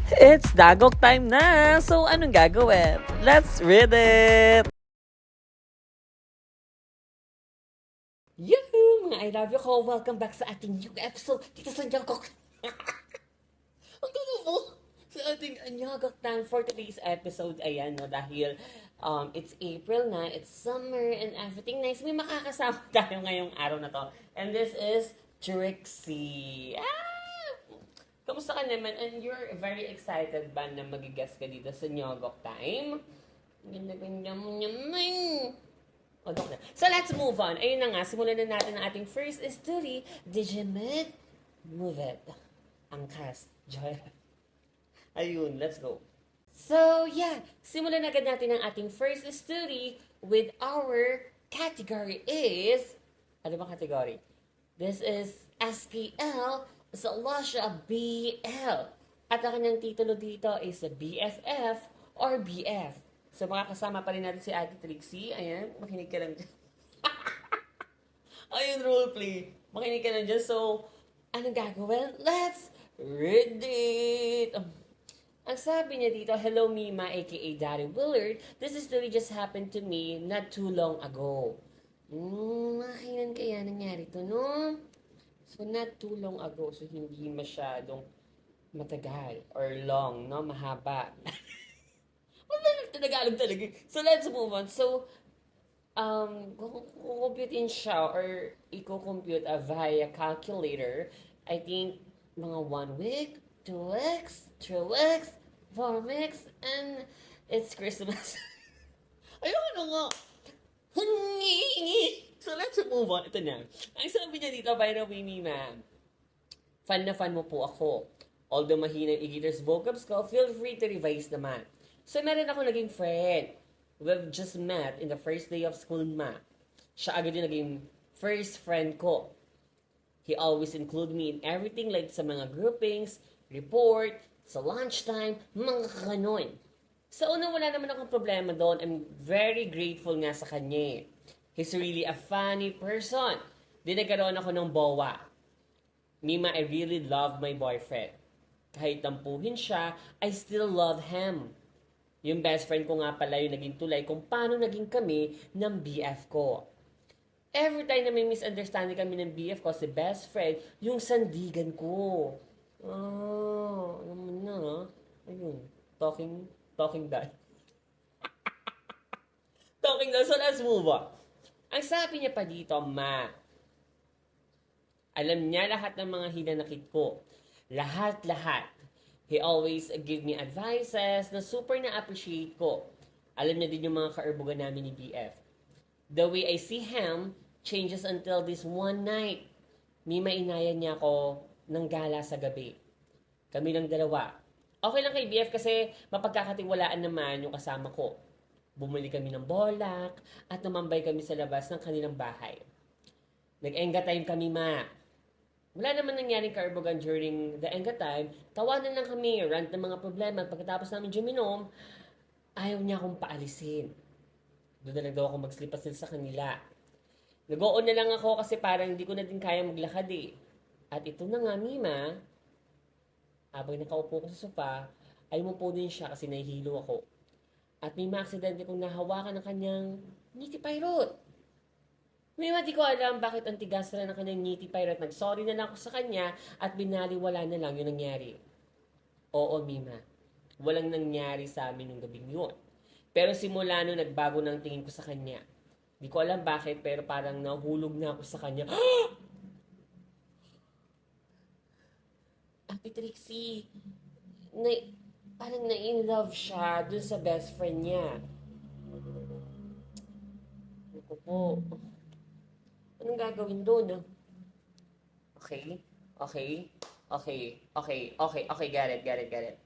It's Dagok time na! So, anong gagawin? Let's read it! Yahoo! Mga I love you ko! Welcome back sa ating new episode dito sa Dagok! Ang gano'n mo! Sa ating Anyagak time for today's episode, ayan, no, dahil it's April na, it's summer, and everything nice. May makakasama tayo ngayong araw na to. And this is Trixie. Kamusta ka naman? And you're very excited ba na mag-guest ka dito sa Nyogok Time? Ganda-ganda mo naman. O, na. So, let's move on. Ayun na nga, simulan na natin ang ating first story, Digimon Move It. Ang cast, Joy. Ayun, let's go. So, yeah, simulan agad natin ang ating first story with our category is, ano ba category? This is SPL Lasha BL. At ang kanyang titulo dito is BFF or BF. So, makakasama pa rin natin si Ate Trixie. Ayan, makinig ka lang dyan. Ayun, roleplay. Makinig ka lang dyan. So, anong gagawin? Let's read it! Ang sabi niya dito, hello Mima, aka Daddy Willard. This story just happened to me not too long ago. Kailan kaya nangyari to, no? So, not too long ago. So, hindi masyadong matagal or long, no? Mahaba. Wala Tagalog talaga. So, let's move on. So, kukumputin siya or i-compute via calculator, I think mga 1 week, 2 weeks, 3 weeks, 4 weeks, and it's Christmas. Ayoko na nga. So, let's move on. Ito na. Ang sabi niya dito, by the way, Mima, fan na fan mo po ako. Although mahina yung guitar's vocabs ko, feel free to revise naman. So, meron ako naging friend. We've just met in the first day of school, ma. Siya agad yung naging first friend ko. He always include me in everything like sa mga groupings, report, sa lunchtime, mga ganon. Sa una, wala naman akong problema doon. I'm very grateful nga sa kanya. He's really a funny person. Di nagkaroon ako ng bowa. Mima, I really love my boyfriend. Kahit tampuhin siya, I still love him. Yung best friend ko nga pala yung naging tulay kung paano naging kami ng BF ko. Every time na may misunderstanding kami ng BF ko, si best friend, yung sandigan ko. Alam mo na, ayun, talking done. Talking done, so let's move on. Ang sabi niya pa dito, ma, alam niya lahat ng mga hinanakit ko. Lahat. He always give me advices na super na-appreciate ko. Alam niya din yung mga kaarbugan namin ni BF. The way I see him changes until this one night. Mima, inayan niya ako ng gala sa gabi. Kami lang dalawa. Okay lang kay BF kasi mapagkakatiwalaan naman yung kasama ko. Bumili kami ng bolak at tumambay kami sa labas ng kanilang bahay. Nag-enga time kami, ma. Wala naman nangyaring kaarbugan during the enga time. Tawanan lang kami, rant ng mga problema. Pagkatapos namin juminom, ayaw niya akong paalisin. Doon na lang daw ako magslipasil sa kanila. Nag-oo na lang ako kasi parang hindi ko na din kaya maglakad eh. At ito na nga, Mima, habang nakaupo ko sa sofa, ay umupo din siya kasi nahihilo ako. At may aksidente kong nahawakan ng kanyang niti pirate. Mima, di ko alam bakit ang tigas na ng kanyang niti pirate. Nag-sorry na lang ako sa kanya at binaliwala na lang yung nangyari. Oo, Mima. Walang nangyari sa amin nung gabing yun. Pero simula nung nagbago ng tingin ko sa kanya. Di ko alam bakit pero parang nahulog na ako sa kanya. Ate Trixie, parang na-in-love siya dun sa best friend niya. Ako po. Anong gagawin doon? Okay. Get it.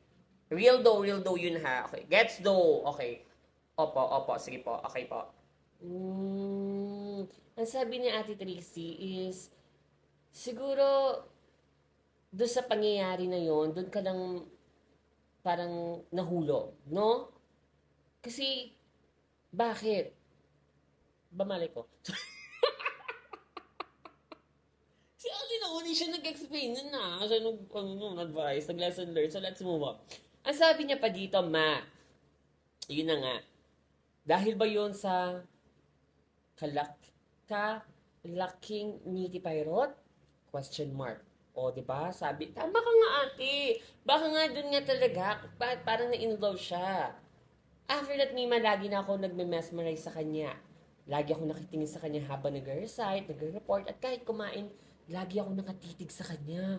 Real though yun ha. Okay. Gets though. Okay. Opo. Sige po. Okay po. Ang sabi ni Ate Trixie is, siguro, doon sa pangyayari na yon, doon ka lang parang nahulog, no? Kasi, bakit? Bamali ko. Si Ate na uli siya nag-explain na siya nag-advice, nag-lesson learned. So, let's move on. Ang sabi niya pa dito, ma, yun na nga, dahil ba yun sa kalak kalaking niti Pirate? Question mark. O, di ba? Sabi, tama ka nga ate. Baka nga dun nga talaga. Parang na-inlove siya. After that, Mima, lagi na ako nagme-mesmerize sa kanya. Lagi ako nakitingin sa kanya habang nag-recite, nag-report, at kahit kumain, lagi ako nakatitig sa kanya.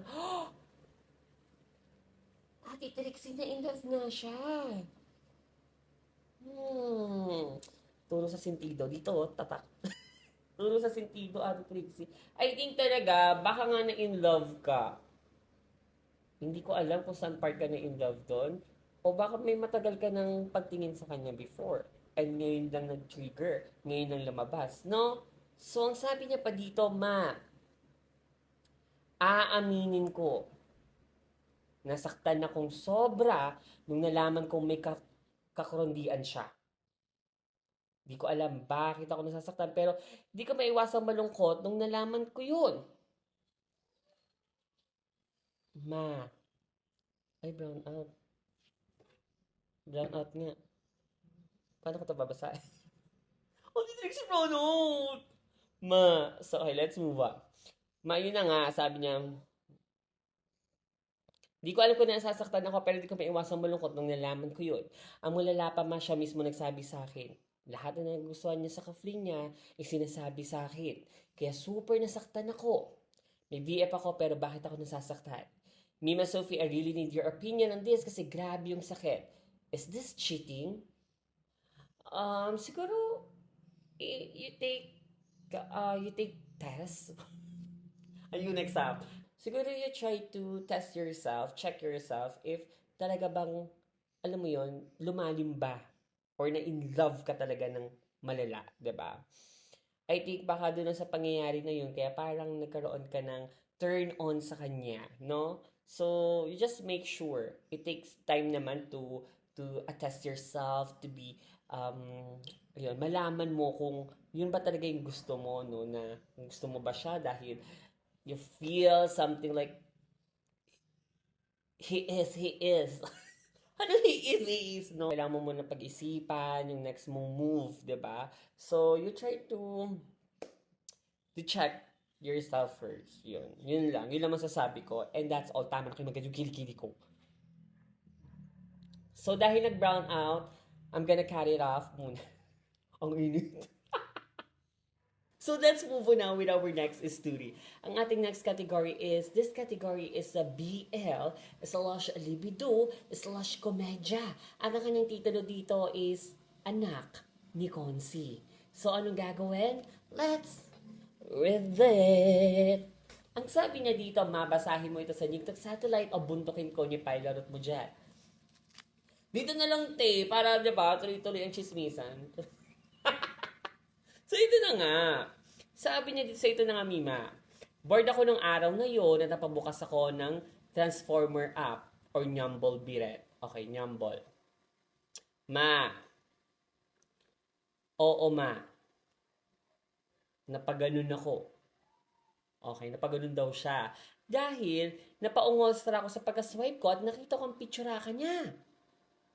Ate Trixie, na-inlove nga siya. Turo sa sentido. Dito, tatak. Turo sa sentido, Ate Trixie. I think talaga, baka nga na-in love ka. Hindi ko alam kung saan part ka na-in love doon. O baka may matagal ka ng pagtingin sa kanya before. And ngayon lang nag-trigger. Ngayon lang lumabas. No? So, ang sabi niya pa dito, ma, aaminin ko. Nasaktan akong sobra nung nalaman kong may kakurondian siya. Di ko alam bakit ako nasasaktan, pero di ko maiwasang malungkot nung nalaman ko yun. Ma. Ay, brown out. Brown out nga. Paano ko ito babasahin? Oh, di si brown out! Ma. So, okay, let's move on. Ma, yun na nga, sabi niya, di ko alam kung nasasaktan ako, pero di ko maiwasang malungkot nung nalaman ko yun. Ang mulala pa, ma, siya mismo nagsabi sa akin. Lahat na nagustuhan niya sa ka-fling niya, sinasabi sa akin. Kaya super nasaktan ako. May VF ako, pero bakit ako nasasaktan? Mima Sophie, I really need your opinion on this kasi grabe yung sakit. Is this cheating? Siguro, you take tests. Ayun, exam. Siguro you try to test yourself, check yourself if talaga bang, alam mo yon, lumalim ba? Or na-in love ka talaga ng malala, 'di ba? I think baka doon sa pangyayari na yun, kaya parang nagkaroon ka ng turn on sa kanya, no? So, you just make sure. It takes time naman to attest yourself, to be, yun, malaman mo kung yun ba talaga yung gusto mo, no? Na gusto mo ba siya dahil you feel something like, he is. Ano he is, no? Kailangan mo muna pag-isipan yung next mong move, di ba? So, you try to check yourself first. Yun lang. Yun lang masasabi ko. And that's all. Tama na kayo magkano yung kilikili ko. So, dahil nag-brown out, I'm gonna carry it off muna. Ang init. So let's move on now with our next story. Ang ating next category is, this category is a BL slash libido slash komedya. At ang kanyang titulo dito is Anak ni Concy. So anong gagawin? Let's read it. Ang sabi niya dito, mabasahin mo ito sa TikTok satellite o buntukin ko niyo pailarot mo dyan. Dito na lang, te, para diba, tuloy-tuloy ang chismisan. So, ito na nga. Sabi niya dito sa ito na nga, Mima. Bored ako nung araw na yun na napabukas ako ng Transformer app or Nyambol Biret. Okay, Nyambol. Ma. Oo, ma. Napaganon ako. Okay, napaganon daw siya. Dahil, napaungolstra ako sa pagka-swipe ko at nakita ko ang picture ka niya.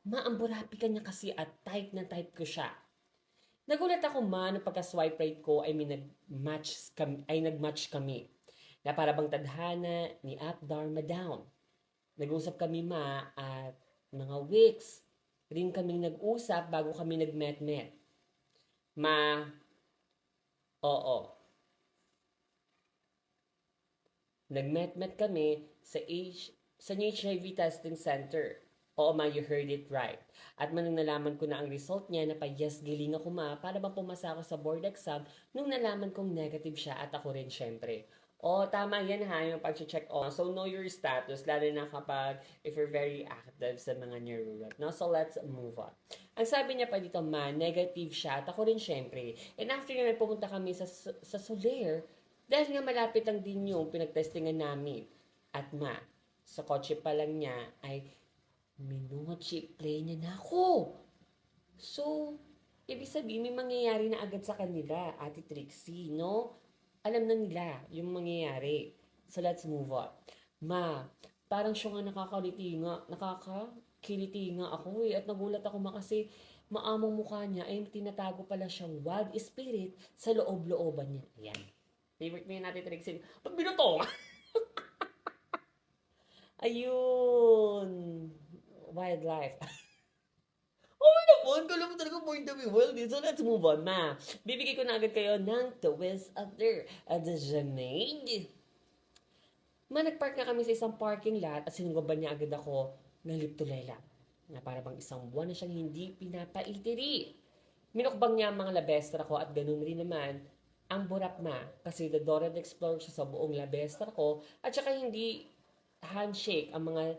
Ma, ang burapi ka niya kasi at type na type ko siya. Nagulat ako ma nung pagka-swipe right ko ay nag-match kami. Na para bang tadhana ni Up Dharma Down. Nag-usap kami ma at mga weeks rin kaming nag-usap bago kami nag-met-met. Ma, oo. Nag-met-met kami sa HIV testing center. Oo ma, you heard it right. At manang nalaman ko na ang result niya na pa-yes giling ako ma para bang pumasa ako sa board exam nung nalaman kong negative siya at ako rin syempre. O, tama yan ha, yung pag-check on. So, know your status, lalo na kapag if you're very active sa mga neurorat. No? So, let's move on. Ang sabi niya pa dito, ma, negative siya at ako rin syempre. And after yun, pumunta kami sa Soler dahil nga malapit lang din yung pinagtestingan namin. At ma, sa kotse pa lang niya ay minungot play niya na ako. So, ibig sabihin, may mangyayari na agad sa kanila, Ate Trixie, no? Alam na nila yung mangyayari. So, let's move on. Ma, parang siya nga nakakakiliti nga ako eh. At nagulat ako kasi maamong mukha niya ay tinatago pala siyang wild spirit sa loob-looban niya. Ayan. Favorite mo yun natin, Trixie. Pag binuto! Ayun. Wildlife. Oh naman, kala mo talaga point of view. Well, so let's move on na. Bibigay ko na agad kayo ng twist after the Janade. Nagpark na kami sa isang parking lot at sinunggaban niya agad ako ng liptulela na para bang isang buwan na siyang hindi pinapaitiri. Minukbang niya ang mga labestra ko at ganun rin naman ang burapma kasi the Dora the Explorer siya sa buong labestra ko at saka hindi handshake ang mga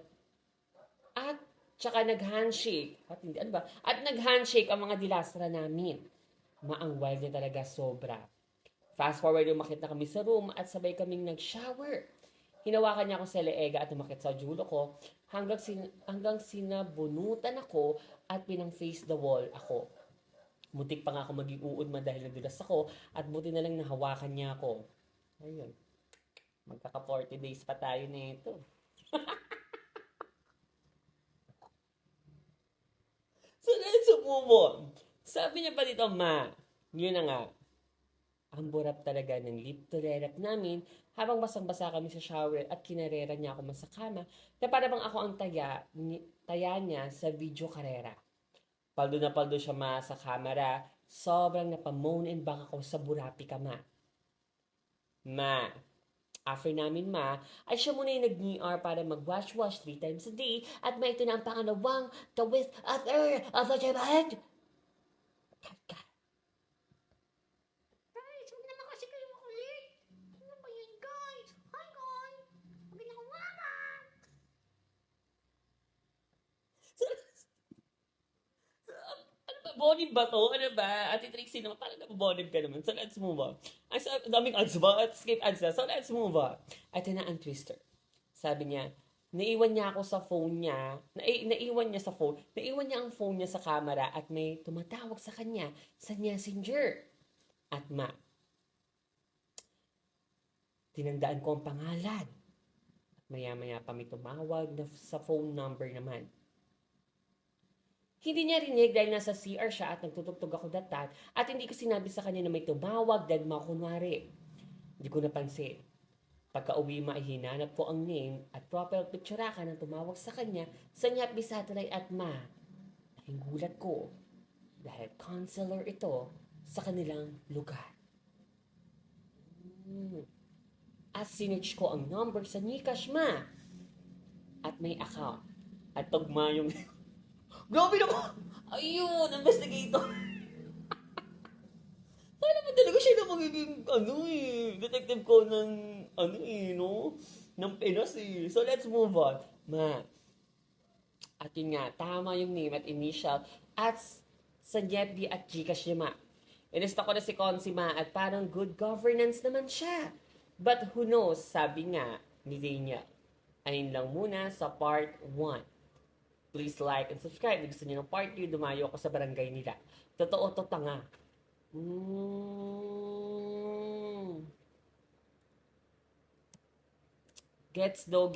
at tsaka nag-handshake at hindi ano ba at nag-handshake ang mga dilastra namin. Maang wild niya talaga sobra. Fast forward yung makita kami sa room at sabay kaming nag-shower. Hinawakan niya ako sa leega at umakit sa julo ko hanggang sinabunutan ako at pinang-face the wall ako. Muntik pa nga ako maging uudma dahil nadulas ako at buti na lang nahawakan niya ako. Ayun. Magkaka 40 days pa tayo nito. So let's move on. Sabi niya pa dito, ma, yun na nga. Ang burap talaga ng lip to lerap namin habang basang-basa kami sa shower at kinarera niya ako sa kama na para bang ako ang taya niya sa video karera. Paldo na paldo siya sa camera. Sobrang napamoan and back ako sa burapi ka, ma. Ma, after namin, ma, ay siya muna yung nag-NR para mag-wash-wash 3 times a day at may ito na ang pangalawang twist after of the Janade. Bonib ba to? Ano ba? Ate Trixie naman, parang nababonib ka naman. So, let's move on. Ay, so, daming ads ba? At skip ads na. So, let's move on. Ito na ang twister. Sabi niya, naiwan niya ako sa phone niya. Naiwan niya sa phone. Naiwan niya ang phone niya sa camera at may tumatawag sa kanya sa messenger. At ma, tinandaan ko ang pangalan. At maya-maya pa may tumawag na sa phone number naman. Hindi niya rinig dahil nasa CR siya at nagtutugtog ako that time at hindi ko sinabi sa kanya na may tumawag dahil makunwari. Hindi ko napansin. Pagka-uwi hinanap ko ang name at profile picture ka ng tumawag sa kanya sa Nyapi Satellite at ma. Ang gulat ko dahil counselor ito sa kanilang lugar. At sinerch ko ang number sa Gcash, ma. At may account. At tugma yung grabe naman! Ayun, investigator! Kala mo talaga siya na magiging, detective ko ng, ng Pinas eh. So, let's move on. Ma, at yun nga, tama yung name at initial at sa Jetdi at Gcash niya, ma. Inista ko na si Consi, ma, at parang good governance naman siya. But who knows, sabi nga ni Daniel. Ayun lang muna sa part 1. Please like and subscribe. Kung gusto niyo ng part 2, dumayo ako sa barangay nila. Totoo to tanga. Gets though.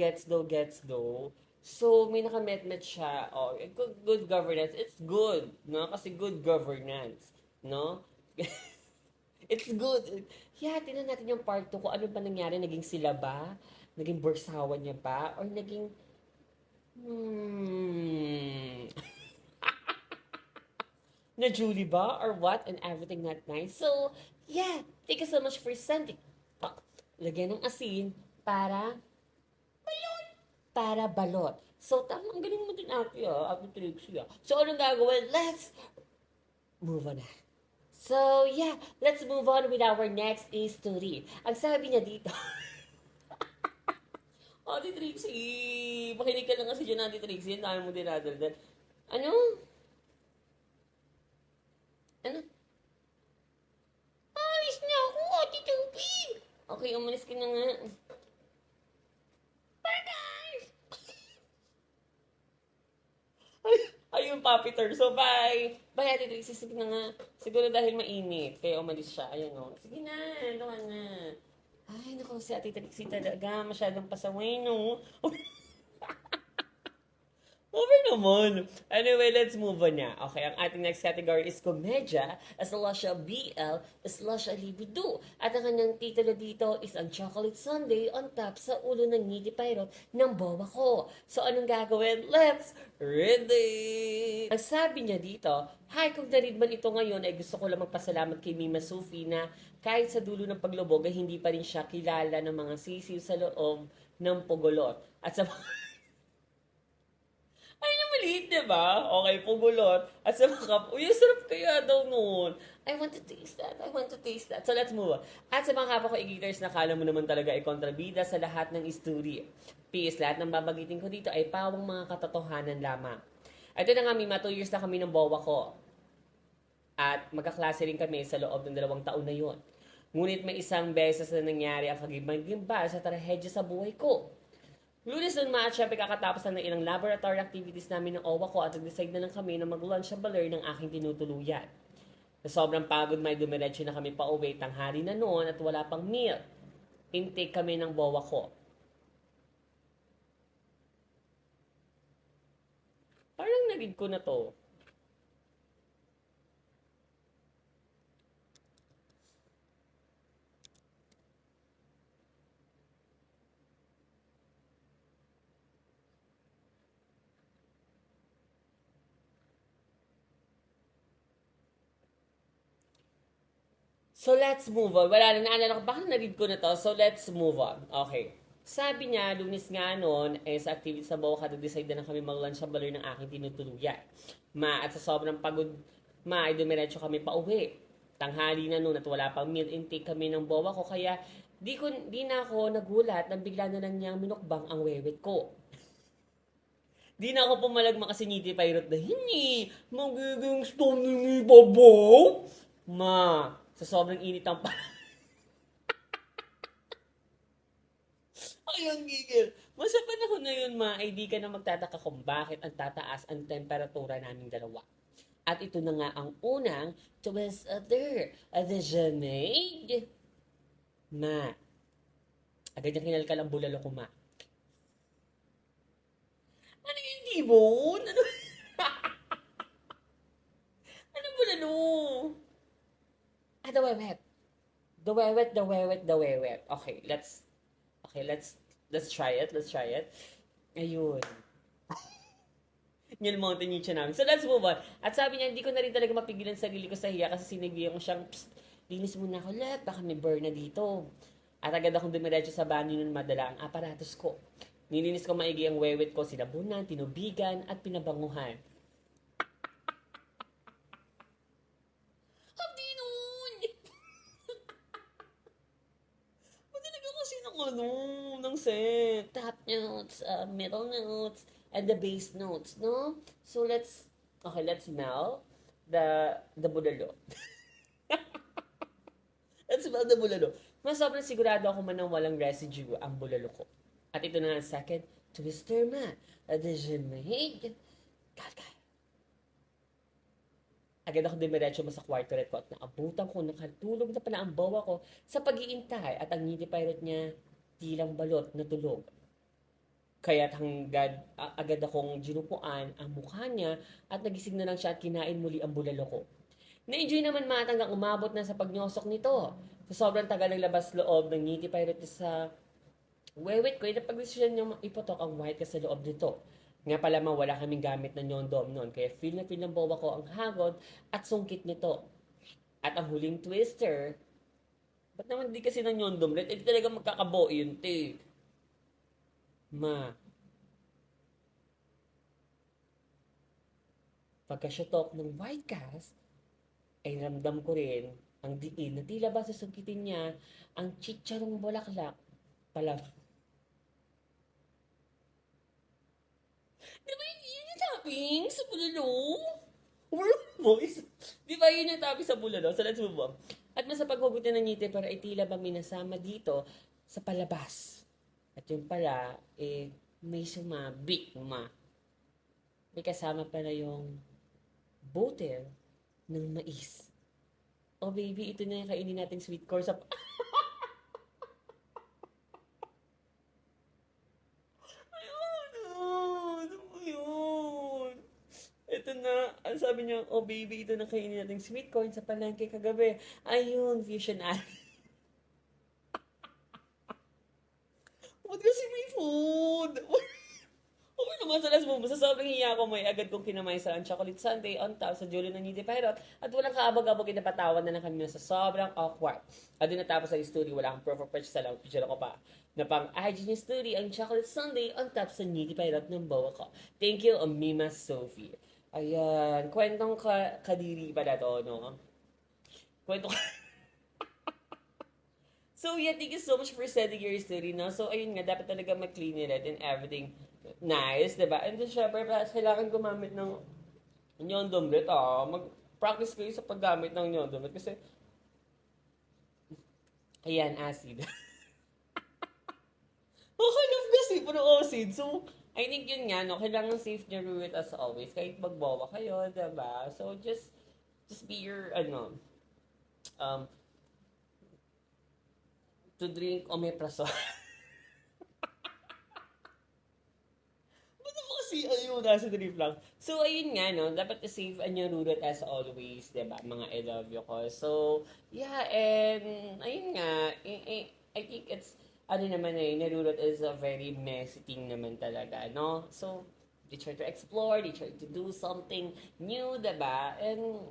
So, may nakametmet siya. Oh, good governance. It's good, no? Kasi good governance, no? It's good. Yeah, tingnan natin yung part 2 kung ano ba nangyari. Naging sila ba? Naging bursawan niya ba? Or naging na Julie ba? Or what? And everything not nice. So, yeah. Thank you so much for sending. Lagyan ng asin para balot. So, ang galing mo din ate, Ate Trixie, So, anong gagawin? Let's move on na. So, yeah. Let's move on with our next story. Ang sabi niya dito, Ate Trixie, makinig ka lang kasi dyan, Ate Trixie. Ang dami mo dinadaldal. Ano? Alis na ako, Ate Tubig! Okay, umalis ka na nga. Bye, guys! Ayun, Papiter. So, bye! Bye, Ate Trixie. Sige na nga. Siguro dahil mainit. Kaya umalis siya. Ayan, o. Sige na, doon na. Ay, naku, si Ate Trixie talaga. Masyadong pasaway, no? naman. Anyway, let's move on na. Okay, ang ating next category is komedya slash BL slash libido. At ang kanyang titulo dito is ang Chocolate Sundae on top sa ulo ng ngiti pirate ng bowa ko. So, anong gagawin? Let's read it! Ang sabi niya dito, hi, kung narid man ito ngayon, ay gusto ko lang magpasalamat kay Mima Sufi na kahit sa dulo ng paglubog ay hindi pa rin siya kilala ng mga sisiw sa loob ng pugulot. At sa ay, yung maliit, diba? Okay, pugulot. At sa mga uy, sarap kaya daw noon. I want to taste that. I want to taste that. So, let's move on. At sa mga kapwa ko igiters na kala mo naman talaga ay kontrabida sa lahat ng isturi. Peace, lahat ng babagitin ko dito ay pawang mga katotohanan lamang. Ito na nga, Mima, 2 years na kami ng bowa ko. At magkaklase rin kami sa loob ng 2 taon na yon. Ngunit may isang beses na nangyari ang kagimbal sa trahedya sa buhay ko. Lunes nun mga syempre kakatapos na ng ilang laboratory activities namin ng OWA ko at nag-decide na lang kami na mag-lunch sa baler ng aking tinutuluyan. Sa sobrang pagod may dumiretso na kami pa uwi, tanghali na noon at wala pang meal. Intake kami ng BOWA ko. Parang narid ko na to. So, let's move on. Wala na, naalala ko, baka na-read ko na to. So, let's move on. Okay. Sabi niya, Lunes nga noon, sa activity sa Boca, decide na kami mag-lunch sa baler ng aking tinutuluyan. At sa sobrang pagod, ay dumiretso kami pa uwi. Tanghali na noon at wala pang meal intake kami ng bowa ko, kaya di na ako nagulat nang bigla na lang niyang minukbang ang wewet ko. Di na ako pumalagma kasi niti pirate na hindi magiging stone ni Babaw. Sa sobrang init ang ay, ang gigil. Sa panahon na yun, ay di ka na magtataka kung bakit ang tataas ang temperatura naming dalawa. At ito na nga ang unang twist other. The Janaid. Agad niyang kinalkal ang bulalo ko, Ano yung tibon? Ano bulalo? The wewet. The wewet. Okay, let's try it. Ayun. Yun mountain niya namin. So, let's move on. At sabi niya, hindi ko na rin talaga mapigilan sarili ko sa hiya kasi sinabihan ko siyang, psst, linis muna ako lahat, baka may burn na dito. At agad akong dumiretso sa banyo nun madala ang aparatos ko. Nilinis ko maigi ang wewet ko, sinabunan, tinubigan, at pinabanguhan. Hindi nun! Madalaga kasi ng set. Top notes, middle notes, and the bass notes, no? So let's smell the bulalo. Let's smell the bulalo. Mas sobrang sigurado ako man nang walang residue ang bulalo ko. At ito na ang second twister, The Janaid. Kalkal. Agad ako dumiretso sa kwarto red ko at naabutan ko, nakatulog na pala ang bawa ko sa pag-iintay at ang ngiti pirate niya tilang balot na tulog. Kaya't agad akong ginupuan ang mukha niya at nagising na lang siya at kinain muli ang bulalo ko. Na-enjoy naman hanggang umabot na sa pagnyosok nito. Sa sobrang tagal ng labas loob ng ngiti pirate sa wewet ko, napag-desisyon niyang ipotok ang white ka sa loob nito. Nga pala wala kaming gamit na nyondom noon, kaya feel ng bawa ko ang hagod at sungkit nito. At ang huling twister, ba't naman di kasi ng nyondom red? Hindi talaga magkakabo yun, te. Pagkasyotok ng white cast, ay ramdam ko rin ang diin na tila ba susungkitin niya ang chicharong bulaklak pala. Di ba yun yung topping sa bulalo? Boys, di ba yun yung topping sa bulalo? So let's move on. At sa paghugutin ng ngiti para itila ba minasama dito sa palabas. At yun pala, may sumabi, May kasama pala yung butter ng mais. Oh baby, ito na yung kainin nating sweet corn sa... Ayun, ano ba yun? Ito na, ang sabi niya, oh baby, ito na kainin natin sweet corn sa palengke kagabi. Ayun, Vision Eye. Ba't kasi may food? Okay naman sa last mo, sa sobrang hiya ko, may agad kong kinamay sa chocolate sundae on top sa Julio ng Niti Pirate at walang kaabag-abag kinapatawan na lang kami sa sobrang awkward. At din natapos sa studio, wala akong proof of purchase sa lang, picture ko pa na pang IG ni studio ang chocolate sundae on top sa Niti Pirate ng bawa ko. Thank you, Mima Sophie. Ayan, kwentong kadiri pala to, no? Kwentong So yeah, thank you so much for sending your story, no? So ayun nga, dapat talaga mag-clean it and everything nice, diba? And then syempre, kailangan gumamit ng nyondomlet, mag-practice kayo sa paggamit ng nyondomlet kasi, ayan, acid. Makalaf kasi, puro acid. So, I think yun nga, no? Kailangan safe nyo root as always. Kahit magbawa kayo, diba? So, just be your, um, to drink omeprazole. Ba't ako kasi ayun, nasa drip lang. So, ayun nga, no? Dapat save ang your root as always, diba? Mga I love you ko. So, yeah, and ayun nga, I think it's, ano naman narurot is a very messy thing naman talaga, no? So, they try to explore, they try to do something new, diba? And,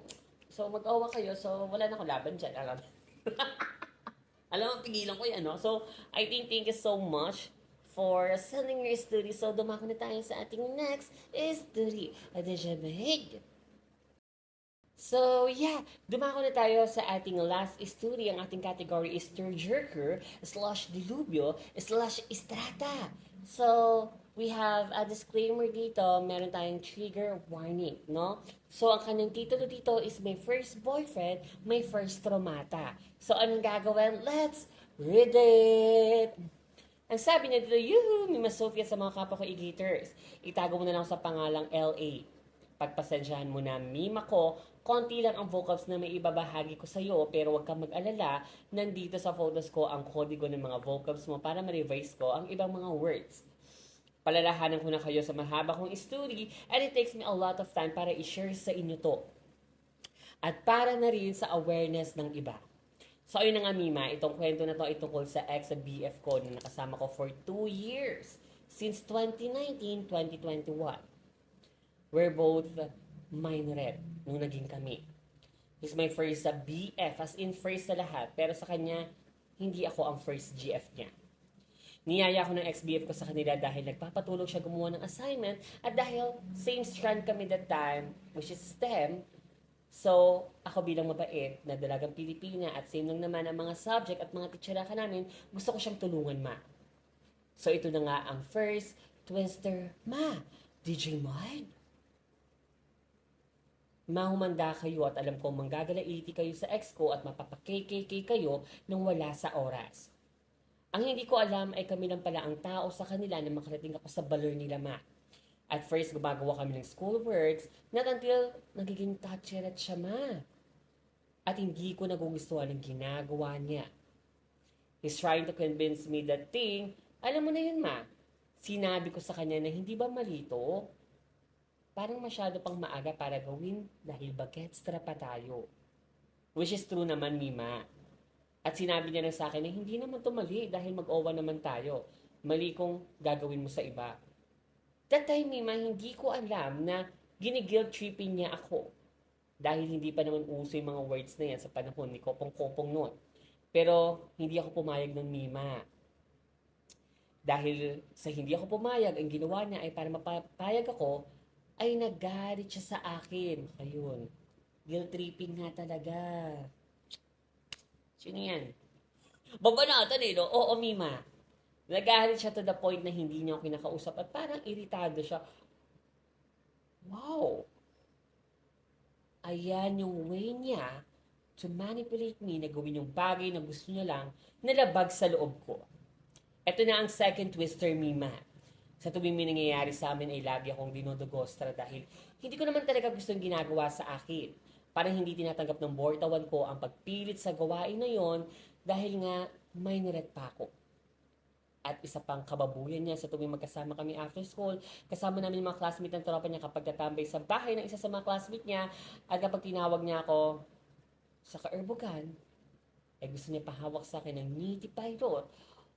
so, mag-awa kayo, so, wala na akong laban dyan, alam. Alam mo, pigilan ko yan, no? So, I think thank you so much for sending your story. So, dumako na tayo sa ating next story. Adesha Mahig. So, yeah, dumako na tayo sa ating last story. Ang ating category is tearjerker / dilubyo / istrata. So, we have a disclaimer dito. Meron tayong trigger warning, no? So, ang kanyang titulo dito is My First Boyfriend, My First Traumata. So, anong gagawin? Let's read it! Ang sabi niya dito, yuhu, Mima Sophia sa mga kapwa ko e-gators. Itago mo na lang sa pangalang LA. Pagpasensyahan mo na, Mima ko, konti lang ang vocabs na may ibabahagi ko sa'yo, pero huwag kang mag-alala, nandito sa photos ko ang kodigo ng mga vocabs mo para ma-revise ko ang ibang mga words. Palalahanan ko na kayo sa mahaba kong story and it takes me a lot of time para i-share sa inyo to. At para na rin sa awareness ng iba. So ayun na nga Mima, itong kwento na to ay tungkol sa ex-BF ko na nakasama ko for 2 years. Since 2019-2021. We're both minorette nung naging kami. He's my first BF, as in first sa lahat. Pero sa kanya, hindi ako ang first GF niya. Niyaya ko ng ex-BF ko sa kanila dahil nagpapatulog siya gumawa ng assignment at dahil same strand kami that time, which is STEM, so ako bilang mabait na dalagang Pilipina at same lang naman ang mga subject at mga teacheraka namin, gusto ko siyang tulungan, ma. So ito na nga ang first twister, ma. DJ Mike? Mahumanda kayo at alam ko manggagalaiti kayo sa ex ko at mapapakkkk kayo nang wala sa oras. Ang hindi ko alam ay kami lang pala ang tao sa kanila na makarating ako sa balor nila, ma. At first, gumagawa kami ng school works, not until nagiging touchy-ret siya, ma. At hindi ko nagugustuhan ang ginagawa niya. He's trying to convince me that thing, alam mo na yun, ma. Sinabi ko sa kanya na hindi ba malito? Parang masyado pang maaga para gawin dahil bagets pa tayo. Which is true naman, Mima. At sinabi niya na sa akin na hindi naman to mali dahil mag-owa naman tayo. Mali kung gagawin mo sa iba. That time, Mima, hindi ko alam na ginigilt tripping niya ako. Dahil hindi pa naman uso yung mga words na yan sa panahon ni Kopong-Kopong noon. Pero hindi ako pumayag ng Mima. Dahil sa hindi ako pumayag, ang ginawa niya ay para mapapayag ako, ay nagalit siya sa akin. Ayun. Guilt tripping nga talaga. Sino yan? Babanatan no? Oo, Mima. Nagalit siya to the point na hindi niya ako kinakausap at parang iritado siya. Wow! Ayan yung way niya to manipulate me na gawin yung bagay na gusto niya lang nalabag sa loob ko. Ito na ang second twister, Mima. Sa tuwing may nangyayari sa amin ay lagi akong dinodogostra dahil hindi ko naman talaga gusto yung ginagawa sa akin. Parang hindi tinatanggap ng bortawan ko ang pagpilit sa gawain na yon dahil nga minorette pa ako. At isa pang kababuyan niya sa tuwing magkasama kami after school, kasama namin yung mga classmate ng tropa niya kapag tatambay sa bahay ng isa sa mga classmate niya, at kapag tinawag niya ako sa kaerbugan, ay gusto niya pahawak sa akin ng niti pilot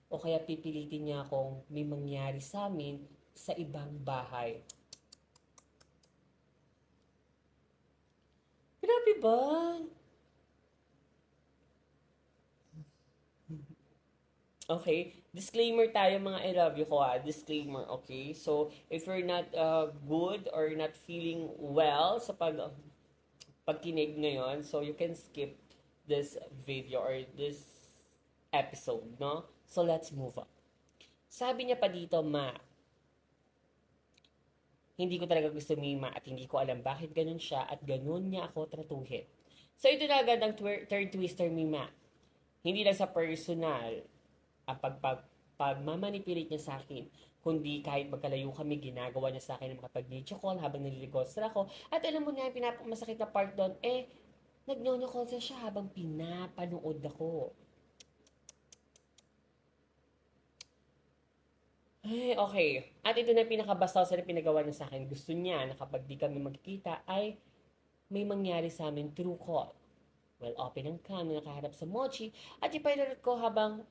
o kaya pipilitin niya akong may mangyari sa amin sa ibang bahay. Grabe ba? Okay, disclaimer tayo mga I love you ko disclaimer, okay? So, if you're not good or not feeling well sa pagkinig ngayon, so you can skip this video or this episode, no? So, let's move on. Sabi niya pa dito, hindi ko talaga gusto Mima at hindi ko alam bakit ganun siya at ganun niya ako tratuhin. So, ito na agad ang third twister, Mima. Hindi lang sa personal, ang pagmamanipilit niya sa akin, kundi kahit magkalayo kami, ginagawa niya sa akin ng makapag-video call habang nililigostra ako. At alam mo na, yung pinakamasakit na part doon, nag-nonyo call siya habang pinapanood ako. Ay, okay. At ito na pinakabastaw sa pinagawa niya sa akin. Gusto niya na kapag di kami magkikita, ay may mangyari sa amin through call. Well, open ang cam na nakaharap sa mochi at ipailarot ko habang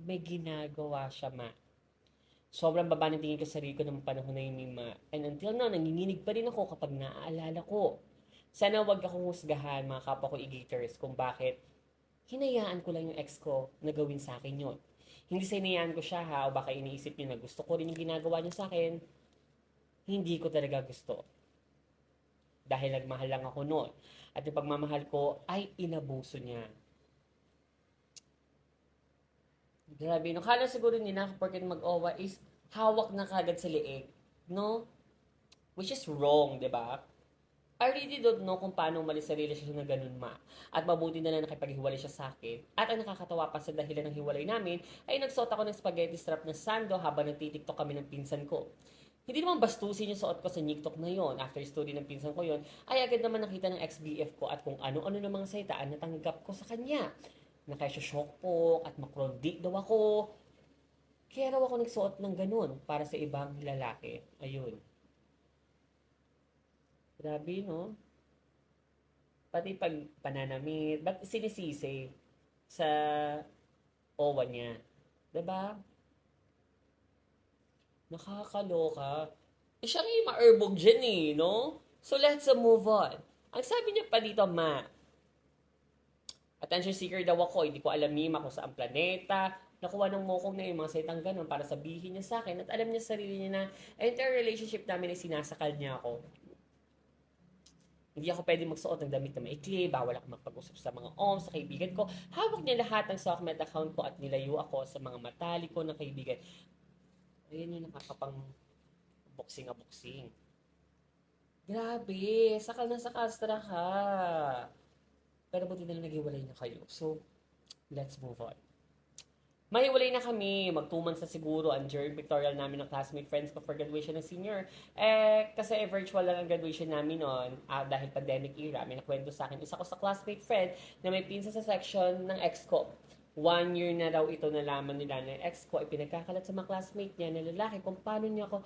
may ginagawa siya, Sobrang baba ng tingin ko sa sarili ko ng panahon na yun, And until now, nanginginig pa rin ako kapag naaalala ko. Sana wag akong husgahan, mga kapwa ko e-gators, kung bakit hinayaan ko lang yung ex ko na gawin sa akin yun. Hindi sa hinayaan ko siya o baka iniisip niyo na gusto ko rin yung ginagawa niya sa akin. Hindi ko talaga gusto. Dahil nagmahal lang ako noon. At yung pagmamahal ko ay inabuso niya. Grabe, no? Kala siguro nila kapag mag-owa is hawak na kagad sa leeg. No? Which is wrong, di ba? I really don't know kung paano umalis sa relasyon na ganun, At mabuti na lang nakipaghiwalay siya sa akin. At ang nakakatawa pa sa dahilan ng hiwalay namin, ay nagsuot ako ng spaghetti strap na sando habang nagtitiktok kami ng pinsan ko. Hindi naman bastusin yung suot ko sa TikTok na yon. After study ng pinsan ko yon, ay agad naman nakita ng ex-BF ko at kung ano-ano ng mga salitaan na tanggap ko sa kanya. Nakasya-shock po at makrondi daw ako. Kaya raw ako nagsuot ng ganun para sa ibang lalaki. Ayun. Grabe, no? Pati pag pananamit, ba't sinisisi sa owa niya? Diba? Nakakaloka. Siya nga yung ma-erbog dyan no? So, let's move on. Ang sabi niya pa dito, attention seeker daw ako, hindi ko alam kung saan planeta, nakuha ng mokong na yung mga salitang ganun para sabihin niya sa akin at alam niya sa sarili niya na entire relationship namin ay sinasakal niya ako. Hindi ako pwede magsuot ng damit na maikli, bawal ako magpag-usap sa mga sa kaibigan ko. Hawak niya lahat ng Sockmed account ko at nilayo ako sa mga matali ko ng kaibigan. Ayun yung nakakapang boxing. Grabe, sakal na sa kastra ka. Pero buti na lang naghiwalay na kayo. So, let's move on. Mahiwalay na kami, mag 2 months na siguro ang during pictorial namin ng classmate friends ko for graduation ng senior. Kasi virtual lang ang graduation namin noon dahil pandemic era. May nakwento sa akin, isa ko sa classmate friend na may pinsa sa section ng ex ko. 1 year na daw ito nalaman nila na ex ko ay pinagkakalat sa mga classmate niya na lalaki kung paano niya ako,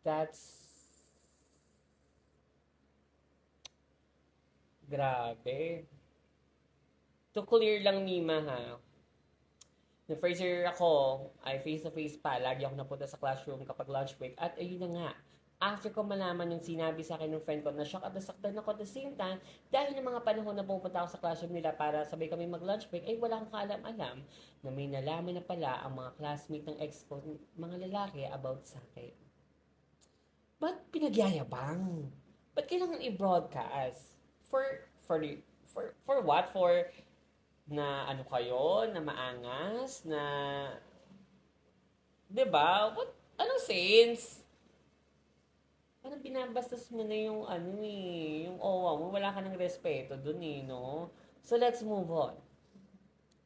that's grabe. To clear lang, Mima, ha? The first year ako, ay face-to-face pa. Lagi ako napunta sa classroom kapag lunch break. At ayun na nga, after ko malaman yung sinabi sa akin ng friend ko, na-shock at nasaktan ako at the same time, dahil ng mga panahon na pupunta ako sa classroom nila para sabay kami mag-lunch break, ay wala akong kaalam-alam na may nalaman na pala ang mga classmate ng ex ko, mga lalaki, about sa akin. Ba't pinagyayabang? Ba't kailangan i-broadcast? For what? For na ano kayo, na maangas, na 'di ba? What anong sense? Parang binabastos mo na yung yung owa mo, wala ka ng respeto dun no? So let's move on.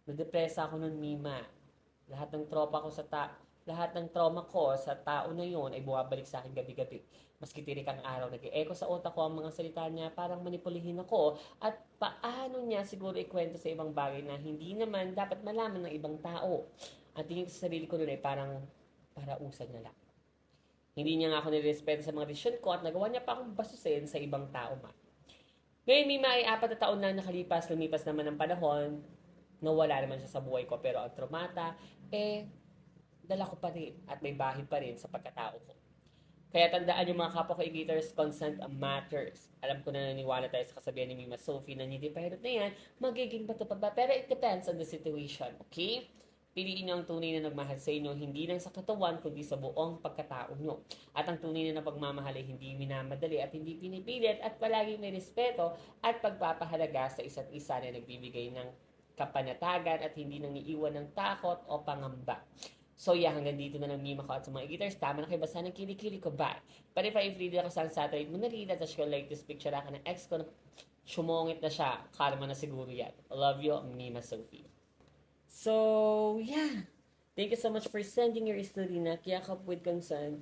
Nadepresa ako nun, Mima. Lahat ng tropa ko lahat ng trauma ko sa tao na yon ay bumabalik sa akin gabi-gabi. Maski tirik ang araw, nag-echo sa utak ko ang mga salita niya, parang manipulihin ako, at paano niya siguro ikwento sa ibang bagay na hindi naman dapat malaman ng ibang tao. Ang tingin ko sa sarili ko noon ay parang parausan niya lang. Hindi niya nga ako nirespeto sa mga desisyon ko at nagawa niya pa akong basusin sa ibang tao ma. Ngayon, Mima ay 4 na taon na nakalipas, lumipas naman ng panahon, nawala naman siya sa buhay ko, pero ang traumata, dala ko pa rin at may bahid pa rin sa pagkatao ko. Kaya tandaan yung mga kapwa ko e-gators, consent matters. Alam ko na naniwala tayo sa kasabihan ni Mima Sophie na hindi pilot na yan, magiging bato pa ba? Pero it depends on the situation, okay? Piliin niyo ang tunay na nagmahal sa inyo, hindi lang sa katawan, kundi sa buong pagkatao nyo. At ang tunay na pagmamahal ay hindi minamadali at hindi pinipilit at palagi may respeto at pagpapahalaga sa isa't isa na nagbibigay ng kapanatagan at hindi nang iiwan ng takot o pangamba. So yeah, hanggang dito na lang Mima ko at sa mga e-gators. Tama na kayo basa ng kilikili ko. Bye! But if I free ako sa satellite mo na rin, at ko like this picture ako ng ex ko na sumungit na siya. Karma na siguro yan. I love you, Mima Sophie. So, yeah. Thank you so much for sending your story na Kiyakap with Consent.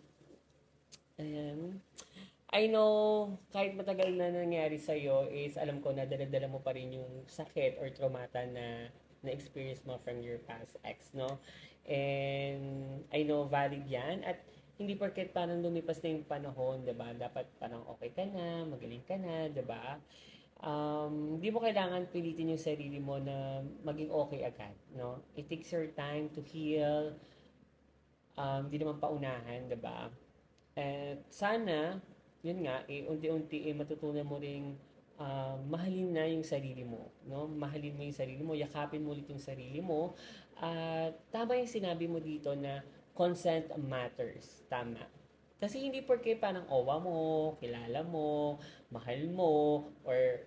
I know, kahit matagal na nangyari sa'yo, is alam ko na dala-dala mo pa rin yung sakit or traumata na na-experience mo from your past ex, no? And I know valid yan. At hindi porket parang lumipas na yung panahon, diba? Dapat parang okay ka na, magaling ka na, diba? Hindi mo kailangan pilitin yung sarili mo na maging okay agad, no? It takes your time to heal. Hindi naman paunahan, diba? At sana, yun nga, unti-unti matutunan mo ring mahalin na yung sarili mo, no? Mahalin mo yung sarili mo, yakapin mo ulit yung sarili mo. At tama yung sinabi mo dito na consent matters. Tama. Kasi hindi porke parang owa mo, kilala mo, mahal mo, or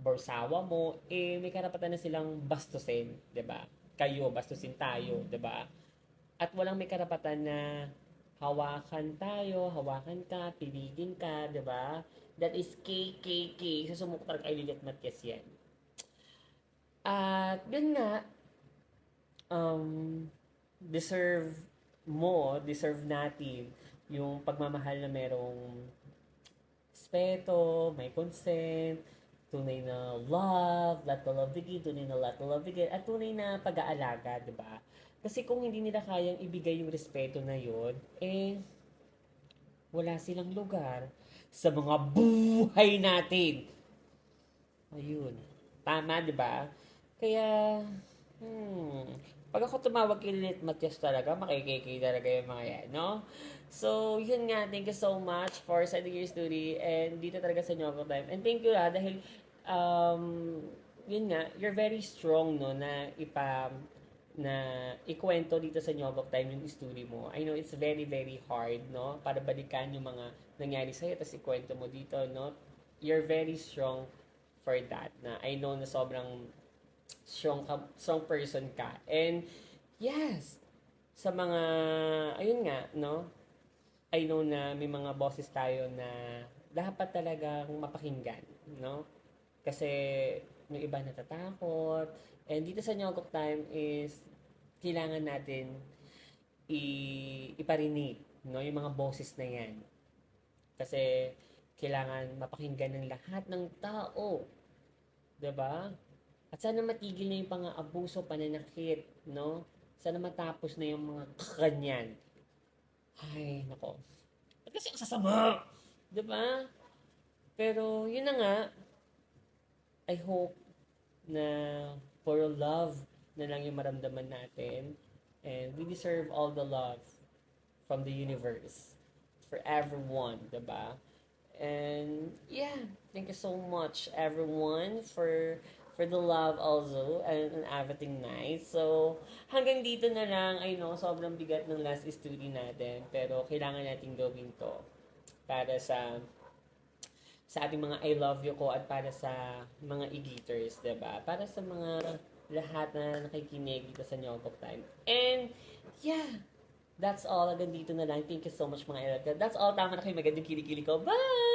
borsawa mo, may karapatan na silang bastusin, 'di ba? Kayo, bastusin tayo, 'di ba? At walang may karapatan na hawakan tayo, hawakan ka, pilitin ka, 'di ba? That is KKK. Susumukot talaga kay Lilith Matias yan. At yun nga, deserve natin yung pagmamahal na merong respeto, may consent, tunay na love, lot to love begin, tunay na lot to love begin, at tunay na pag-aalaga, di ba? Kasi kung hindi nila kayang ibigay yung respeto na yun, wala silang lugar sa mga buhay natin. Ayun. Tama, di ba? Kaya, pag ako tumawag kay Lilith Matias talaga, makikiki talaga yung mga yan, no? So, yun nga, thank you so much for sending your story and dito talaga sa Nyogo Time. And thank you dahil, yun nga, you're very strong, no, na ikwento dito sa Nyogo Time yung story mo. I know it's very, very hard, no? Para balikan yung mga nangyari sa'yo, tapos ikwento mo dito, no? You're very strong for that. Na I know na sobrang strong person ka. And yes, sa mga ayun nga, no? I know na may mga bosses tayo na dapat talagang mapakinggan, no? Kasi may iba natatakot. And dito sa Nyogok Time is kailangan natin iparinig, no? Yung mga bosses na yan. Kasi kailangan mapakinggan ng lahat ng tao. 'Di ba? At sana matigil na yung pang-aabuso, pananakit, no? Sana matapos na yung mga kanyan. Ay, nako. At kasi ang sasama! Diba? Pero, yun na nga, I hope na for love na lang yung maramdaman natin. And we deserve all the love from the universe. For everyone, diba? And, yeah, thank you so much, everyone, for the love also and everything nice. So, hanggang dito na lang. I know, sobrang bigat ng last story natin. Pero, kailangan natin gawin to para sa ating mga I love you ko at para sa mga e-gators, diba? Para sa mga lahat na nakikinig dito sa Nyogok Time. And, yeah, that's all. Hanggang dito na lang. Thank you so much mga I love you. That's all. Tama na kayo. Magandang kilikili ko. Bye!